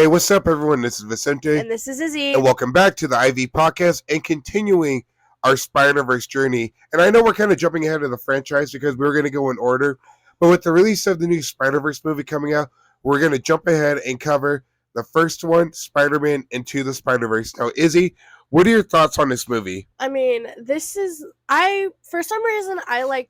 Hey, what's up, everyone? This is Vicente. And this is Izzy. And welcome back to the IV podcast and continuing our Spiderverse journey. And I know we're kind of jumping ahead of the franchise because we were going to go in order. But with the release of the new Spiderverse movie coming out, we're going to jump ahead and cover the first one, Spider-Man Into the Spiderverse. Now, Izzy, what are your thoughts on this movie? I mean, for some reason, I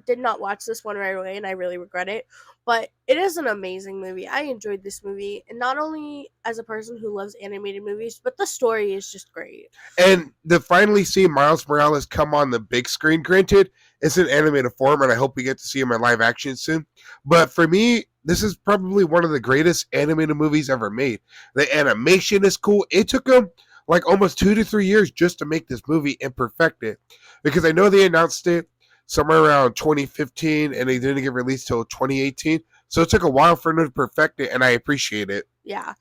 did not watch this one right away, and I really regret it. But it is an amazing movie. I enjoyed this movie, and not only as a person who loves animated movies, but the story is just great. And to finally see Miles Morales come on the big screen, granted, it's in animated form, and I hope we get to see him in live action soon. But for me, this is probably one of the greatest animated movies ever made. The animation is cool. It took them like almost 2 to 3 years just to make this movie and perfect it. Because I know they announced it somewhere around 2015 and they didn't get released till 2018. So it took a while for them to perfect it, and I appreciate it. Yeah.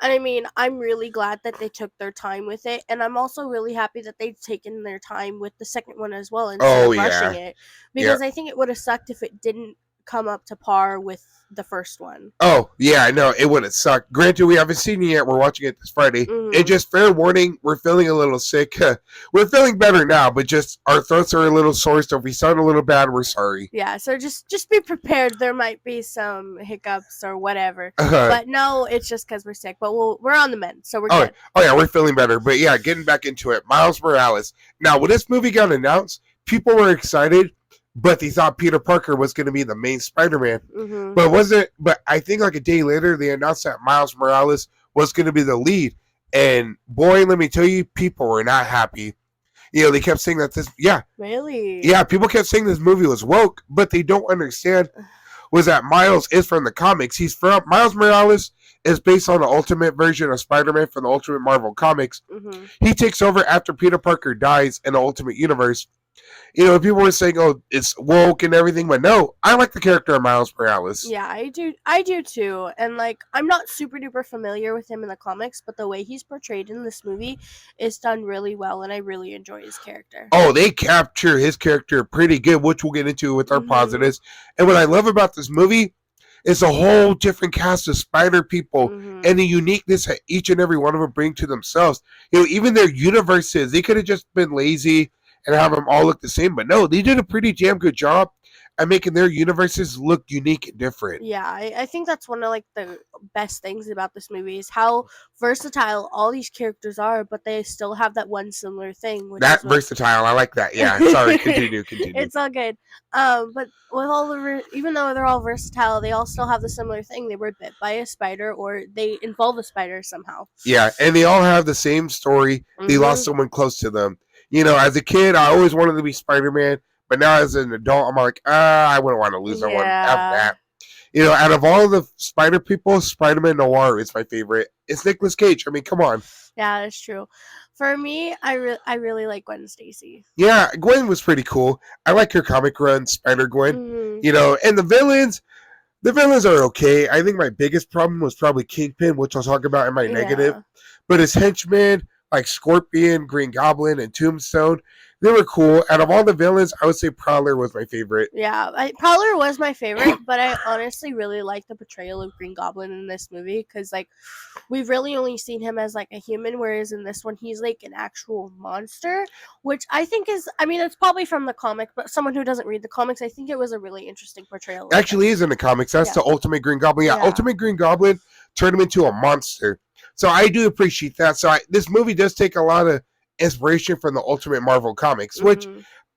And I mean, I'm really glad that they took their time with it. And I'm also really happy that they've taken their time with the second one as well instead of rushing it. Because I think it would have sucked if it didn't come up to par with the first one. Oh, yeah, I know. It would have sucked. Granted, we haven't seen it yet. We're watching it this Friday. Mm-hmm. And just fair warning, we're feeling a little sick. We're feeling better now, but just our throats are a little sore, so if we sound a little bad, we're sorry. Yeah, so just be prepared. There might be some hiccups or whatever. But no, it's just because we're sick. But we're on the mend, so we're good. Oh, yeah, we're feeling better. But yeah, getting back into it. Miles Morales. Now, when this movie got announced, people were excited, but they thought Peter Parker was going to be the main Spider-Man. Mm-hmm. But I think like a day later, they announced that Miles Morales was going to be the lead. And boy, let me tell you, people were not happy. You know, they kept saying that Really? Yeah, people kept saying this movie was woke, but they don't understand was that Miles is from the comics. Miles Morales is based on the ultimate version of Spider-Man from the Ultimate Marvel comics. Mm-hmm. He takes over after Peter Parker dies in the Ultimate Universe. You know, people were saying, oh, it's woke and everything, but no, I like the character of Miles Morales. Yeah, I do too. And like, I'm not super duper familiar with him in the comics, but the way he's portrayed in this movie is done really well, and I really enjoy his character. Oh, they capture his character pretty good, which we'll get into with our positives. And what I love about this movie is a whole different cast of spider people and the uniqueness that each and every one of them bring to themselves. You know, even their universes, they could have just been lazy and have them all look the same. But no, they did a pretty damn good job at making their universes look unique and different. Yeah, I think that's one of like the best things about this movie is how versatile all these characters are, but they still have that one similar thing. Versatile, I like that. Yeah, sorry, continue. It's all good. But with even though they're all versatile, they all still have the similar thing. They were bit by a spider, or they involve a spider somehow. Yeah, and they all have the same story. They lost someone close to them. You know, as a kid, I always wanted to be Spider-Man, but now as an adult, I'm like, I wouldn't want to lose someone. Have that. You know, out of all the spider people, spidermannoir is my favorite. It's Nicolas Cage. I mean, come on. Yeah, that's true. For me, I really like Gwenstacy. Yeah, Gwen was pretty cool. I like her comic run, Spider-Gwen. Mm-hmm. You know, and the villains are okay. I think my biggest problem was probably Kingpin, which I'll talk about in my negative. But his henchmen, like Scorpion, Green Goblin, and Tombstone, they were cool. Out of all the villains, I would say Prowler was my favorite. Yeah, Prowler was my favorite, but I honestly really like the portrayal of Green Goblin in this movie because, like, we've really only seen him as, like, a human, whereas in this one, he's, like, an actual monster, which I think it's probably from the comic, but someone who doesn't read the comics, I think it was a really interesting portrayal. Actually, is in the comics. That's the Ultimate Green Goblin. Yeah, Ultimate Green Goblin turned him into a monster. So I do appreciate that. So this movie does take a lot of inspiration from the Ultimate Marvel comics, which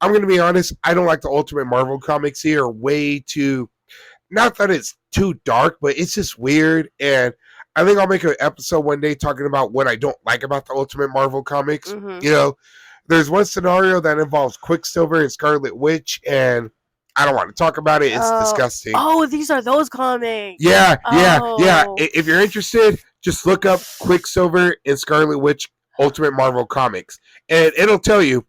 I'm going to be honest, I don't like the Ultimate Marvel comics here. Way too, not that it's too dark, but it's just weird. And I think I'll make an episode one day talking about what I don't like about the Ultimate Marvel comics. You know, there's one scenario that involves Quicksilver and Scarlet Witch, and I don't want to talk about it. It's disgusting. Oh, these are those comics. Yeah. If you're interested, just look up Quicksilver and Scarlet Witch Ultimate Marvel comics, and it'll tell you.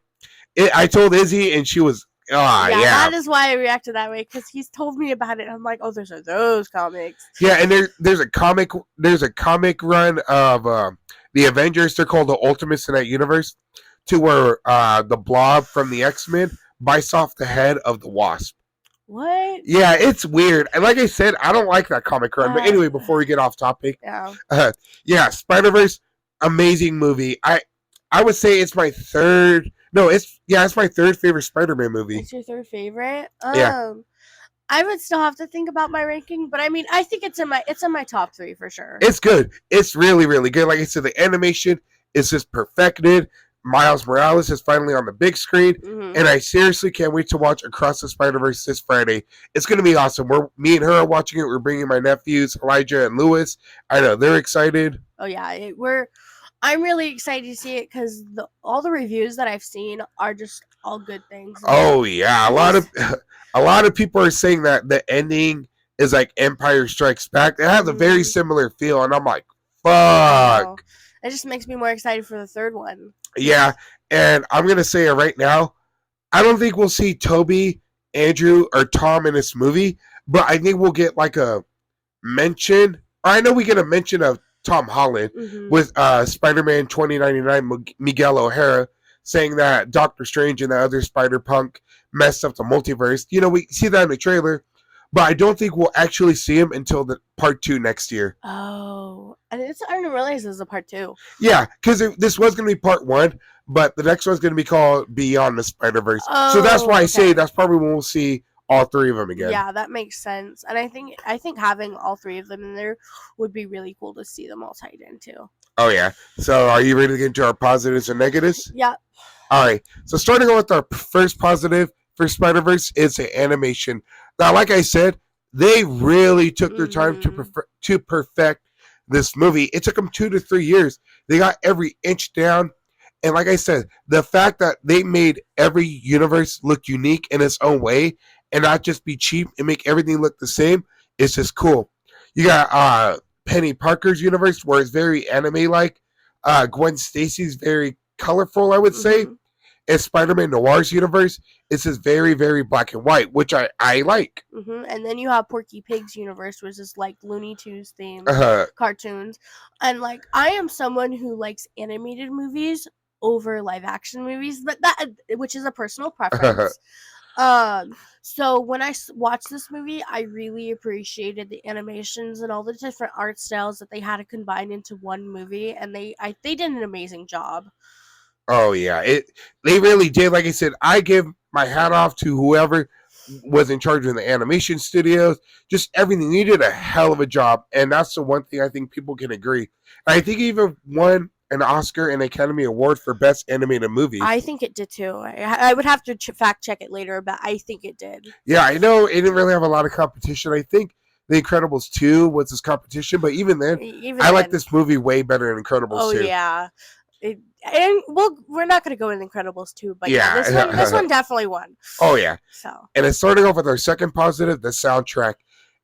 I told Izzy, and she was, yeah. That is why I reacted that way, because he's told me about it. I'm like, oh, there's those comics. Yeah, and there's a comic run of the Avengers. They're called the Ultimates in that universe, to where the Blob from the X-Men bites off the head of the Wasp. What? Yeah, it's weird. And like I said, I don't like that comic run. But anyway, before we get off topic, yeah, Spider-Verse, amazing movie. I would say it's my third. No, it's my third favorite Spider-Man movie. It's your third favorite? Yeah. I would still have to think about my ranking, but I mean, I think it's in my top 3 for sure. It's good. It's really, really good. Like I said, the animation is just perfected. Miles Morales is finally on the big screen, and I seriously can't wait to watch Across the Spiderverse this Friday. It's going to be awesome. Me and her are watching it. We're bringing my nephews, Elijah and Lewis. I know they're excited. Oh yeah, I'm really excited to see it because all the reviews that I've seen are just all good things. Oh yeah, a lot of people are saying that the ending is like Empire Strikes Back. It has a very similar feel, and I'm like, fuck. It just makes me more excited for the third one. Yeah, and I'm going to say it right now. I don't think we'll see Toby, Andrew, or Tom in this movie, but I think we'll get like a mention. I know we get a mention of Tom Holland with Spider-Man 2099, Miguel O'Hara, saying that Doctor Strange and the other Spider-Punk messed up the multiverse. You know, we see that in the trailer, but I don't think we'll actually see him until the part 2 next year. Oh, and I didn't realize this was a part 2. Yeah, because this was going to be part 1, but the next one's going to be called Beyond the Spider-Verse. So that's why I say that's probably when we'll see all 3 of them again. Yeah, that makes sense. And I think having all 3 of them in there would be really cool to see them all tied in too. Oh yeah. So are you ready to get into our positives and negatives? Yeah. All right. So starting with our first positive for Spider-Verse is the animation. Now, like I said, they really took their time to perfect this movie. It took them 2 to 3 years. They got every inch down. And like I said, the fact that they made every universe look unique in its own way and not just be cheap and make everything look the same is just cool. You got Penny Parker's universe where it's very anime-like. Gwen Stacy's very colorful, I would say. And spidermannoir's universe is just very, very black and white, which I like. And then you have Porky Pig's universe, which is like Looney Tunes themed cartoons. And like, I am someone who likes animated movies over live action movies, but which is a personal preference. So when I watched this movie, I really appreciated the animations and all the different art styles that they had to combine into one movie, and they did an amazing job. Oh yeah, they really did. Like I said, I give my hat off to whoever was in charge of the animation studios. Just everything, they did a hell of a job, and that's the one thing I think people can agree. And I think even won an Oscar and Academy Award for Best Animated Movie. I think it did too. I would have to fact check it later, but I think it did. Yeah, I know it didn't really have a lot of competition. I think The Incredibles 2 was this competition, but even then, I like this movie way better than Incredibles 2. Oh yeah. We're not going to go into Incredibles 2, but yeah, this one definitely won. Oh yeah. So. And it's starting off with our second positive, the soundtrack.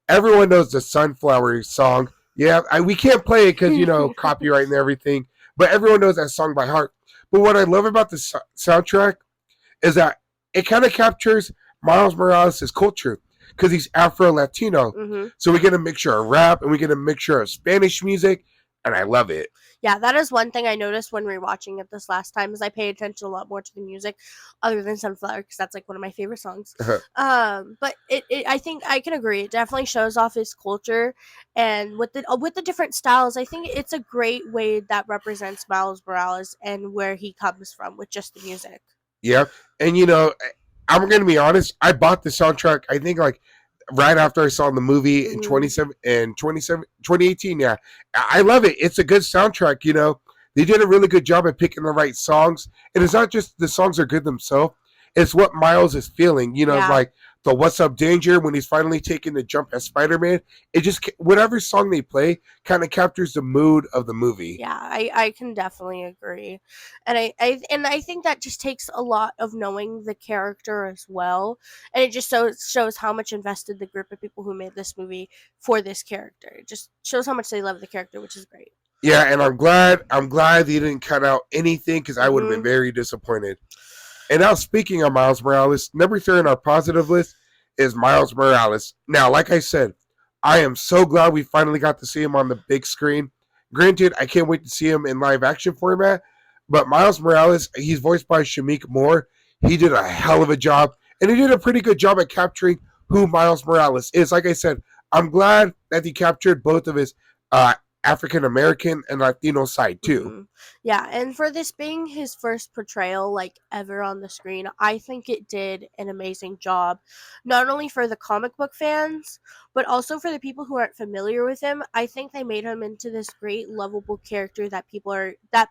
Everyone knows the Sunflower song. Yeah, we can't play it because copyright and everything. But everyone knows that song by heart. But what I love about the soundtrack is that it kind of captures Miles Morales' culture because he's Afro-Latino. So we get a mixture of rap and we get a mixture of Spanish music, and I love it. Yeah, that is one thing I noticed when we were watching it this last time is I pay attention a lot more to the music other than Sunflower because that's like one of my favorite songs. But I think I can agree. It definitely shows off his culture, and with the different styles, I think it's a great way that represents Miles Morales and where he comes from with just the music. Yeah, and I'm going to be honest, I bought the soundtrack, I think like right after I saw the movie in 2018, yeah. I love it. It's a good soundtrack, They did a really good job at picking the right songs. And it's not just the songs are good themselves. It's what Miles is feeling, like the What's Up Danger when he's finally taking the jump as Spider-Man. It just, whatever song they play kind of captures the mood of the movie. Yeah, I can definitely agree. And I think that just takes a lot of knowing the character as well. And it just shows how much invested the group of people who made this movie for this character. It just shows how much they love the character, which is great. Yeah, and I'm glad they didn't cut out anything because I would have been very disappointed. And now, speaking of Miles Morales, number 3 on our positive list is Miles Morales. Now, like I said, I am so glad we finally got to see him on the big screen. Granted, I can't wait to see him in live action format, but Miles Morales, he's voiced by Shameik Moore. He did a hell of a job, and he did a pretty good job at capturing who Miles Morales is. Like I said, I'm glad that he captured both of his African American and Latino side too. Mm-hmm. Yeah, and for this being his first portrayal like ever on the screen, I think it did an amazing job, not only for the comic book fans, but also for the people who aren't familiar with him. I think they made him into this great lovable character that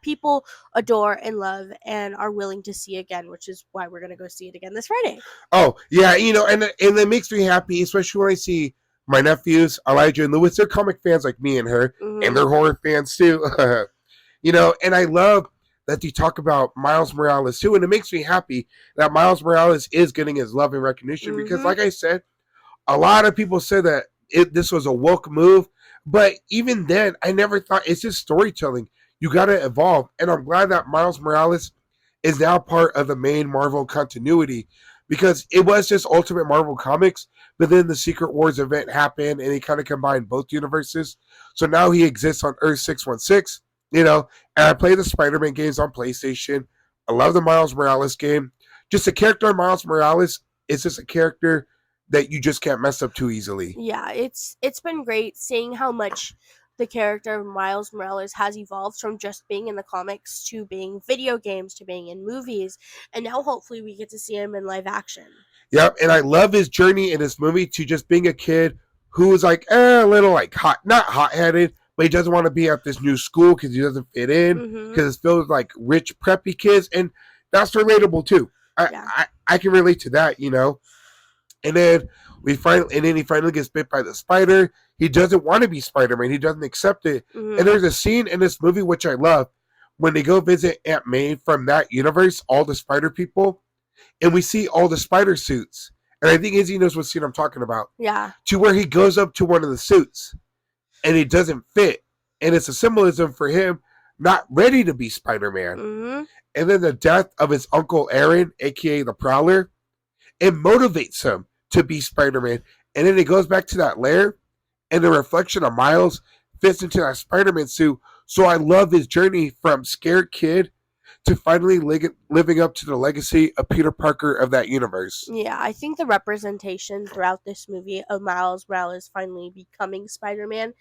people adore and love and are willing to see again, which is why we're gonna go see it again this Friday. Oh yeah, and it makes me happy, especially when I see my nephews Elijah and Lewis. They're comic fans like me and her, and they're horror fans too. And I love that they talk about Miles Morales too, and it makes me happy that Miles Morales is getting his love and recognition because, like I said, a lot of people said that this was a woke move, but even then, I never thought it's just storytelling. You got to evolve, and I'm glad that Miles Morales is now part of the main Marvel continuity because it was just Ultimate Marvel Comics, but then the Secret Wars event happened, and he kind of combined both universes. So now he exists on Earth 616. And I play the Spider-Man games on PlayStation. I love the Miles Morales game. Just a character of Miles Morales is just a character that you just can't mess up too easily. Yeah, it's been great seeing how much the character of Miles Morales has evolved from just being in the comics to being video games to being in movies, and now hopefully we get to see him in live action. Yep, and I love his journey in this movie to just being a kid who was like a little like not hot-headed, but he doesn't want to be at this new school because he doesn't fit in because it's filled with like rich preppy kids, and that's relatable too. I can relate to that, And then he finally gets bit by the spider. He doesn't want to be Spider-Man. He doesn't accept it. And there's a scene in this movie which I love when they go visit Aunt May from that universe, all the spider people, and we see all the spider suits. And I think Izzy knows what scene I'm talking about. Yeah. To where he goes up to one of the suits and it doesn't fit. And it's a symbolism for him not ready to be Spider-Man. And then the death of his Uncle Aaron, a.k.a. the Prowler, it motivates him to be Spider-Man. And then he goes back to that lair, and the reflection of Miles fits into that Spider-Man suit. So I love his journey from scared kid to finally living up to the legacy of Peter Parker of that universe. Yeah, I think the representation throughout this movie of Miles Morales finally becoming Spider-Man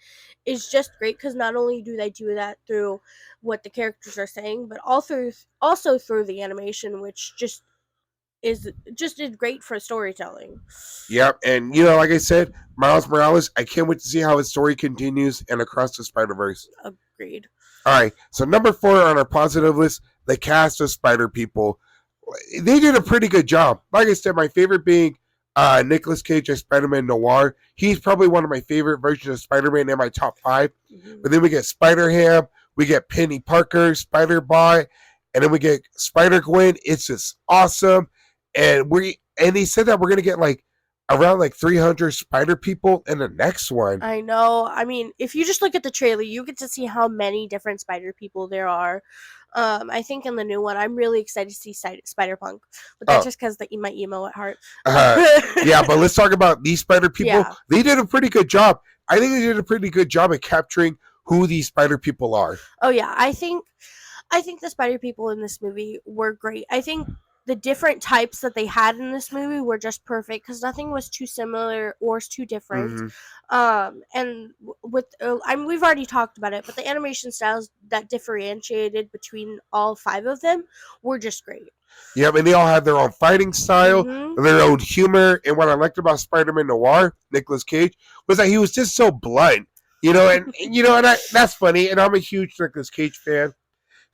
is just great because not only do they do that through what the characters are saying, but also through the animation, which is great for storytelling. Yep, and like I said, Miles Morales, I can't wait to see how his story continues and Across the Spiderverse. Agreed. All right, so number 4 on our positive list, the cast of Spider People. They did a pretty good job. Like I said, my favorite being Nicolas Cage as spidermannoir. He's probably one of my favorite versions of Spider-Man in my top 5. But then we get Spider-Ham, we get Penny Parker, Spider-Bot, and then we get Spider-Gwen. It's just awesome. And he said that we're gonna get around 300 spider people in the next one. I know. I mean, if you just look at the trailer, you get to see how many different spider people there are. I think in the new one, I'm really excited to see Spider-Punk, but that's just because my emo at heart. Yeah, but let's talk about these spider people. Yeah. They did a pretty good job. I think they did a pretty good job at capturing who these spider people are. Oh yeah, I think the spider people in this movie were great. I think the different types that they had in this movie were just perfect because nothing was too similar or too different. And with we've already talked about it, but the animation styles that differentiated between all 5 of them were just great. Yeah, and they all had their own fighting style, their own humor, and what I liked about Spiderman-Noir, Nicolas Cage, was that he was just so blunt, and that's funny, and I'm a huge Nicolas Cage fan.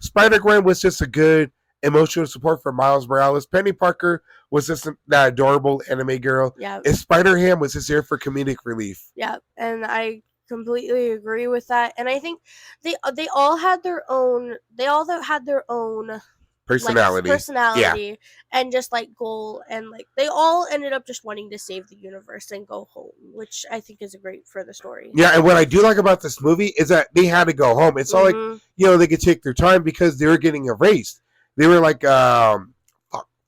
Spider-Gwen was just a good emotional support for Miles Morales. Penny Parker was just that adorable anime girl. Yeah. And Spider-Ham was just there for comedic relief. Yeah, and I completely agree with that. And I think they all had their own personality and just goal, and they all ended up just wanting to save the universe and go home, which I think is great for the story. Yeah, and what I do like about this movie is that they had to go home. It's not like they could take their time because they were getting erased. They were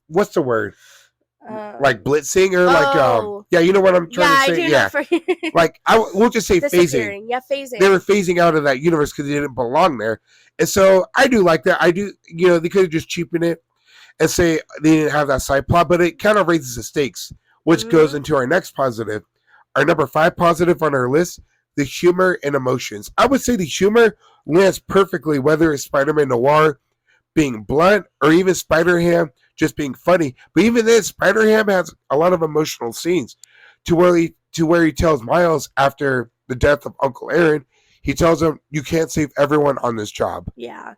what's the word? Blitzing or you know what I'm trying to say? Yeah. We'll just say phasing. Yeah, phasing. They were phasing out of that universe because they didn't belong there. And so I do like that. I do, they could have just cheapened it and say they didn't have that side plot, but it kind of raises the stakes which goes into our next positive. Our number 5 positive on our list, the humor and emotions. I would say the humor lands perfectly, whether it's Spider-Man Noir being blunt or even Spider-Ham just being funny. But even then, Spider-Ham has a lot of emotional scenes to where he tells Miles after the death of Uncle Aaron, he tells him, "You can't save everyone on this job." Yeah,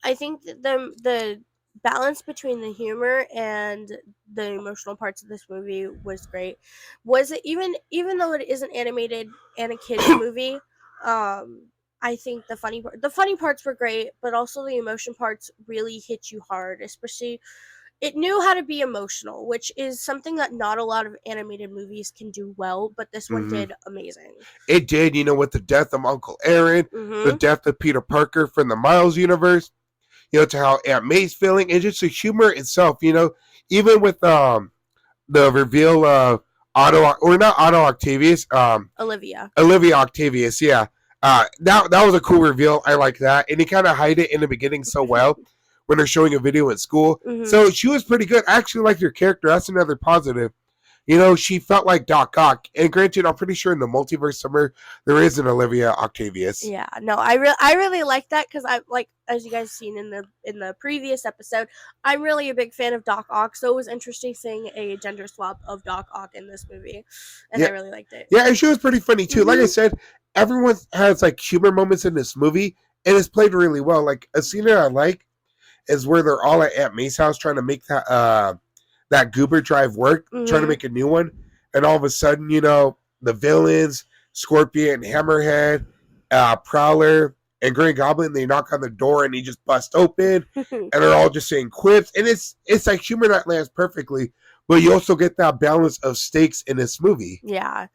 I think that the balance between the humor and the emotional parts of this movie was great. Was it even though it isn't animated and a kids movie? I think the funny parts were great, but also the emotion parts really hit you hard, especially it knew how to be emotional, which is something that not a lot of animated movies can do well, but this one Mhm. did amazing. It did, with the death of Uncle Aaron, the death of Peter Parker from the Miles universe, to how Aunt May's feeling, and just the humor itself, even with the reveal of Otto Octavius, Olivia Octavius, yeah. That was a cool reveal. I like that, and he kind of hide it in the beginning so well when they're showing a video in school. So she was pretty good. I actually liked her character. That's another positive. She felt like Doc Ock. And granted, I'm pretty sure in the multiverse somewhere there is an Olivia Octavius. Yeah, no, I really like that because I like, as you guys seen in the previous episode, I'm really a big fan of Doc Ock. So it was interesting seeing a gender swap of Doc Ock in this movie, and I really liked it. Yeah, and she was pretty funny too. Like I said, everyone has like humor moments in this movie, and it's played really well. Like a scene that I like is where they're all at Aunt May's house trying to make that goober drive work, trying to make a new one, and all of a sudden, the villains, Scorpion, Hammerhead, Prowler, and Green Goblin, they knock on the door and he just busts open, and they're all just saying quips, and it's like humor that lands perfectly, but you also get that balance of stakes in this movie. Yeah,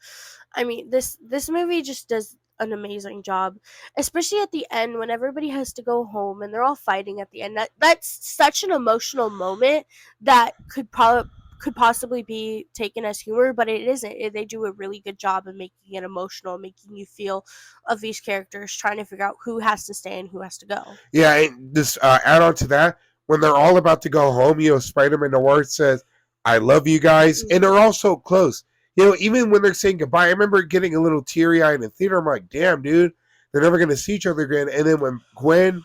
I mean this movie just does an amazing job, especially at the end when everybody has to go home and they're all fighting at the end. That's such an emotional moment that could possibly be taken as humor, but it isn't. They do a really good job of making it emotional, making you feel of these characters trying to figure out who has to stay and who has to go. Yeah, and this add on to that, when they're all about to go home, Spiderman-noir says, "I love you guys," and they're all so close. Even when they're saying goodbye, I remember getting a little teary-eyed in the theater. I'm like, damn, dude, they're never going to see each other again. And then when Gwen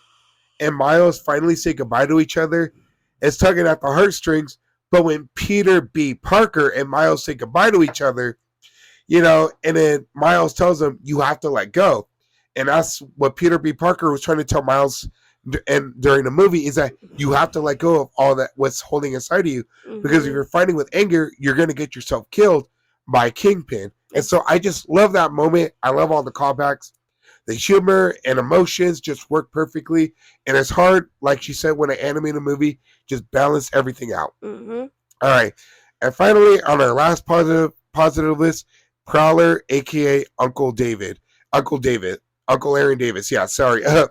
and Miles finally say goodbye to each other, it's tugging at the heartstrings. But when Peter B. Parker and Miles say goodbye to each other, and then Miles tells them, you have to let go. And that's what Peter B. Parker was trying to tell Miles and during the movie, is that you have to let go of all that what's holding inside of you. Because if you're fighting with anger, you're going to get yourself killed by Kingpin. And so I just love that moment. I love all the callbacks. The humor and emotions just work perfectly. And it's hard, like she said, when I animate a movie, just balance everything out. All right. And finally, on our last positive list, Prowler, a.k.a. Uncle Aaron Davis. Yeah, sorry. I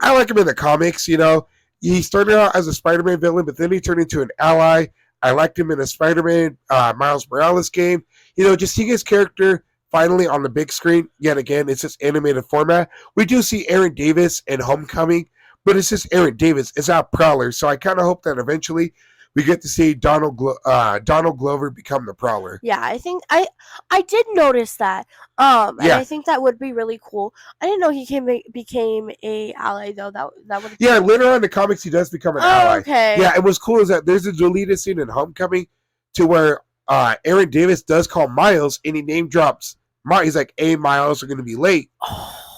like him in the comics, He started out as a Spider-Man villain, but then he turned into an ally. I liked him in a Spider-Man Miles Morales game. Just seeing his character finally on the big screen, yet again, it's this animated format. We do see Aaron Davis in Homecoming, but it's just Aaron Davis. It's not Prowler. So I kind of hope that eventually we get to see Donald Glover become the Prowler. Yeah, I think I did notice that. And I think that would be really cool. I didn't know he became a ally though. That would. Yeah, later on in the comics, he does become an ally. Okay. Yeah, and what's cool is that there's a deleted scene in Homecoming to where Aaron Davis does call Miles and he name drops Miles. He's like, "Hey, Miles, are going to be late."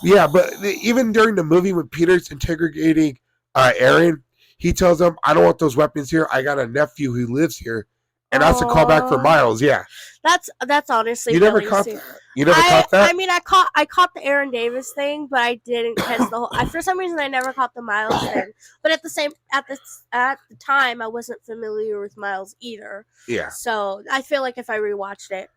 Yeah, but even during the movie when Peter's interrogating Aaron, he tells him, "I don't want those weapons here. I got a nephew who lives here," and that's a callback for Miles. Yeah, that's honestly. You never caught that. You never caught that. I mean, I caught the Aaron Davis thing, but I didn't catch the whole. For some reason, I never caught the Miles thing. But at the time, I wasn't familiar with Miles either. Yeah. So I feel like if I rewatched it,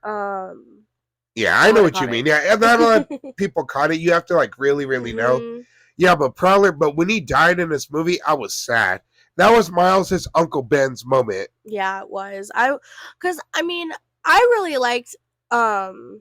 yeah, I know what you mean. Yeah, not a lot of people caught it. You have to like really, really know. Yeah, but Prowler. But when he died in this movie, I was sad. That was Miles' Uncle Ben's moment. Yeah, it was. Because I mean, I really liked Prowler.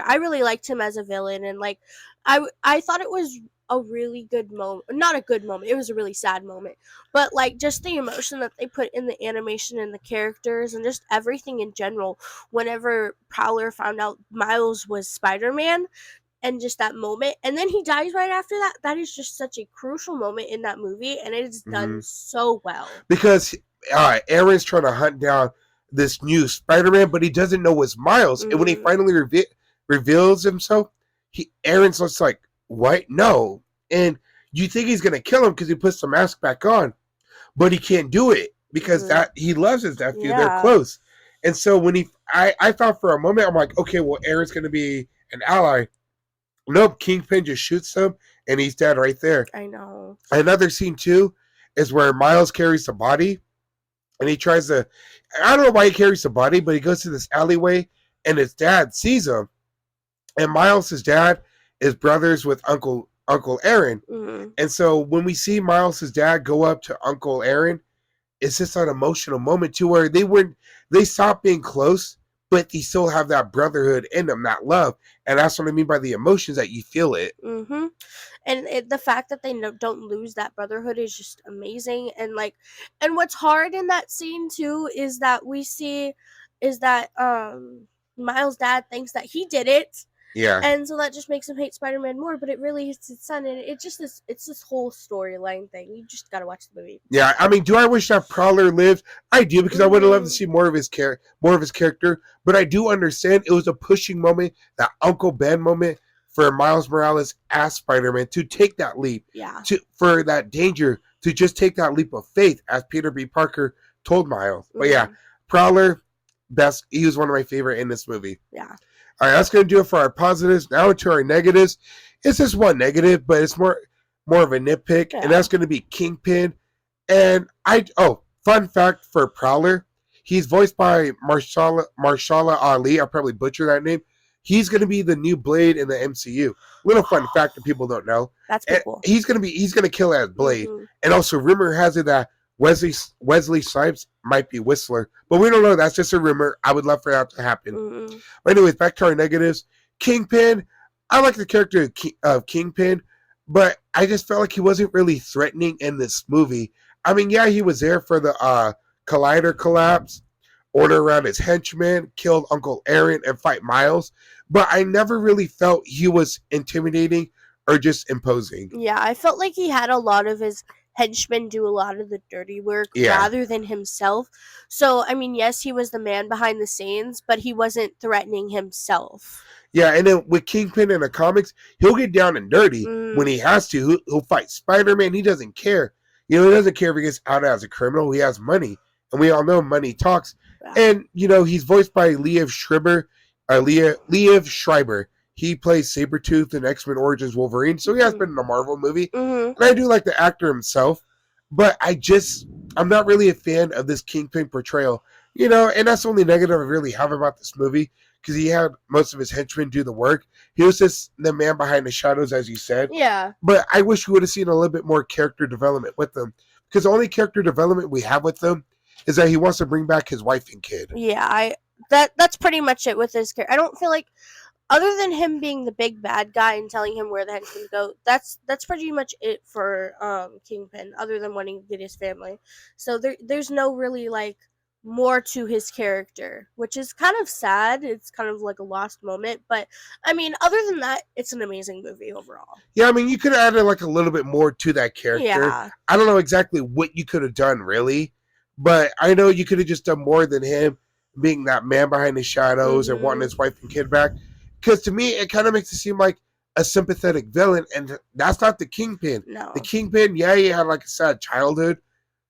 I really liked him as a villain, and like I thought it was a really good moment. Not a good moment. It was a really sad moment. But like just the emotion that they put in the animation and the characters and just everything in general whenever Prowler found out Miles was Spider-Man and just that moment and then he dies right after that. That is just such a crucial moment in that movie and it is done so well. Because Aaron's trying to hunt down this new Spider-Man, but he doesn't know it's Miles. And when he finally reveals himself, Aaron's just like, what? No. And you think he's going to kill him because he puts the mask back on, but he can't do it because that he loves his nephew. Yeah. They're close. And so when I thought for a moment, I'm like, okay, well, Aaron's going to be an ally. Nope, Kingpin just shoots him, and he's dead right there. I know. Another scene, too, is where Miles carries the body, and he tries to, I don't know why he carries the body, but he goes to this alleyway, and his dad sees him. And Miles' dad is brothers with Uncle Aaron. And so when we see Miles' dad go up to Uncle Aaron, it's just an emotional moment, too, where they stopped being close, but they still have that brotherhood in them, that love. And that's what I mean by the emotions, that you feel it. And the fact that they don't lose that brotherhood is just amazing. And what's hard in that scene too is that Miles' dad thinks that he did it. Yeah. And so that just makes him hate Spider-Man more, but it really is his son, and it's this whole storyline thing. You just gotta watch the movie. Yeah, I mean, do I wish that Prowler lived? I do, because I would have loved to see more of his character. But I do understand it was a pushing moment, that Uncle Ben moment for Miles Morales as Spider-Man to take that leap. Yeah. For that danger, to just take that leap of faith, as Peter B. Parker told Miles. But yeah, Prowler, best. He was one of my favorite in this movie. Yeah. All right, that's going to do it for our positives. Now to our negatives. It's just one negative, but it's more of a nitpick, and that's going to be Kingpin. And fun fact for Prowler, he's voiced by Marshala Ali. I'll probably butcher that name. He's going to be the new Blade in the MCU. Little fun fact that people don't know. That's cool. He's going to kill as Blade. And also, rumor has it that Wesley Snipes might be Whistler, but we don't know. That's just a rumor. I would love for that to happen. But anyways, back to our negatives. Kingpin, I like the character of Kingpin, but I just felt like he wasn't really threatening in this movie. I mean, yeah, he was there for the Collider collapse, order around his henchmen, killed Uncle Aaron, and fight Miles, but I never really felt he was intimidating or just imposing. Yeah, I felt like he had a lot of his henchmen do a lot of the dirty work rather than himself. So, I mean, yes, he was the man behind the scenes, but he wasn't threatening himself. Yeah, and then with Kingpin in the comics, he'll get down and dirty when he has to. He'll fight Spider-Man. He doesn't care. He doesn't care if he gets out as a criminal. He has money, and we all know money talks. Yeah. And, he's voiced by Liev Schreiber. He plays Sabretooth in X-Men Origins Wolverine, so he has been in a Marvel movie. And I do like the actor himself, but I'm not really a fan of this Kingpin portrayal. And that's the only negative I really have about this movie, because he had most of his henchmen do the work. He was just the man behind the shadows, as you said. Yeah. But I wish we would have seen a little bit more character development with them, because the only character development we have with them is that he wants to bring back his wife and kid. Yeah, that's pretty much it with his character. I don't feel like, other than him being the big bad guy and telling him where the henchmen go, that's pretty much it for Kingpin, other than wanting to get his family. So there's no really more to his character, which is kind of sad. It's kind of like a lost moment, but I mean, other than that, it's an amazing movie overall. Yeah, I mean, you could have added a little bit more to that character. Yeah. I don't know exactly what you could have done, really, but I know you could have just done more than him being that man behind the shadows and wanting his wife and kid back. Because to me, it kind of makes it seem like a sympathetic villain, and that's not the Kingpin. No. The Kingpin, yeah, he had a sad childhood,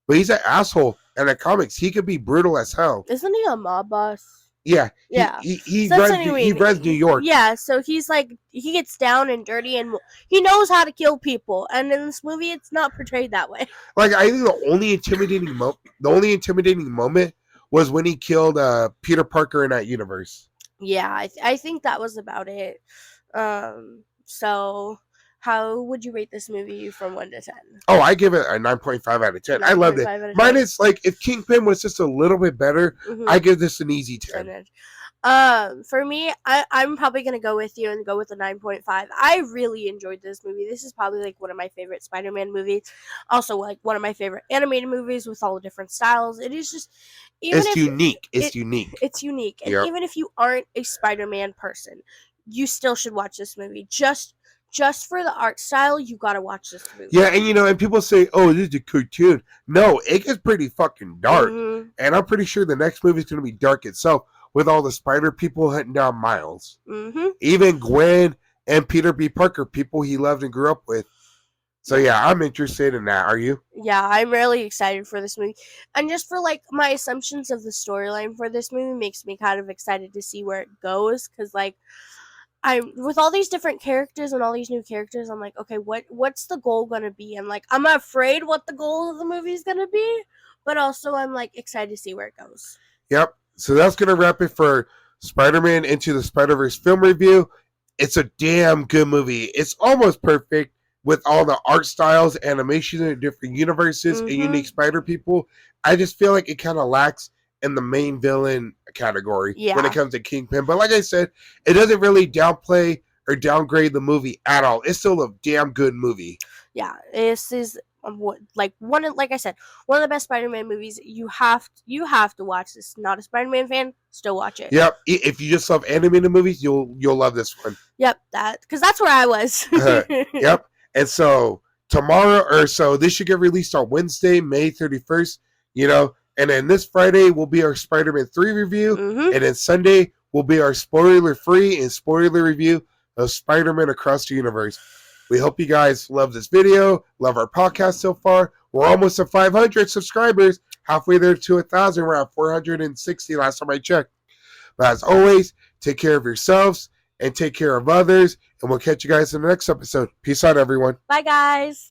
but he's an asshole. And in the comics, he could be brutal as hell. Isn't he a mob boss? Yeah. Yeah. He runs New York. Yeah, so he's he gets down and dirty, and he knows how to kill people. And in this movie, it's not portrayed that way. I think the only intimidating moment was when he killed Peter Parker in that universe. Yeah, I think that was about it. So how would you rate this movie from 1 to 10? Oh, I give it a 9.5 out of 10. I loved it. Mine is if Kingpin was just a little bit better, I give this an easy 10. For me, I'm probably gonna go with you and go with a 9.5. I really enjoyed this movie. This is probably like one of my favorite Spider-Man movies. Also, like one of my favorite animated movies with all the different styles. It is just, even It's if unique. It's unique. it's unique, and Yep. even if you aren't a Spider-Man person, you still should watch this movie. Just for the art style, you gotta watch this movie. Yeah, and and people say, "Oh, this is a cartoon." No, it gets pretty fucking dark, and I'm pretty sure the next movie is going to be dark itself, with all the spider people hunting down Miles. Even Gwen and Peter B. Parker, people he loved and grew up with. So yeah, I'm interested in that. Are you? Yeah, I'm really excited for this movie, and just for like my assumptions of the storyline for this movie makes me kind of excited to see where it goes, because like, with all these different characters and all these new characters, I'm like, okay, what's the goal gonna be? And like, I'm afraid what the goal of the movie is gonna be, but also I'm like excited to see where it goes. Yep. So that's gonna wrap it for Spider-Man Into the Spider-Verse film review. It's a damn good movie. It's almost perfect with all the art styles, animation in different universes, and unique spider people. I just feel like it kind of lacks in the main villain category when it comes to Kingpin. But like I said, it doesn't really downplay or downgrade the movie at all. It's still a damn good movie. Yeah, this is like I said, one of the best Spider-Man movies. You have to watch this. Not a Spider-Man fan, still watch it. Yep. If you just love animated movies, you'll love this one. Yep, because that's where I was. Yep. And so tomorrow, or so this should get released on Wednesday, May 31st. And then this Friday will be our Spider-Man 3 review. And then Sunday will be our spoiler-free and spoiler review of Spider-Man Across the Universe. We hope you guys love this video, love our podcast so far. We're almost at 500 subscribers, halfway there to 1,000. We're at 460 last time I checked. But as always, take care of yourselves and take care of others. And we'll catch you guys in the next episode. Peace out, everyone. Bye, guys.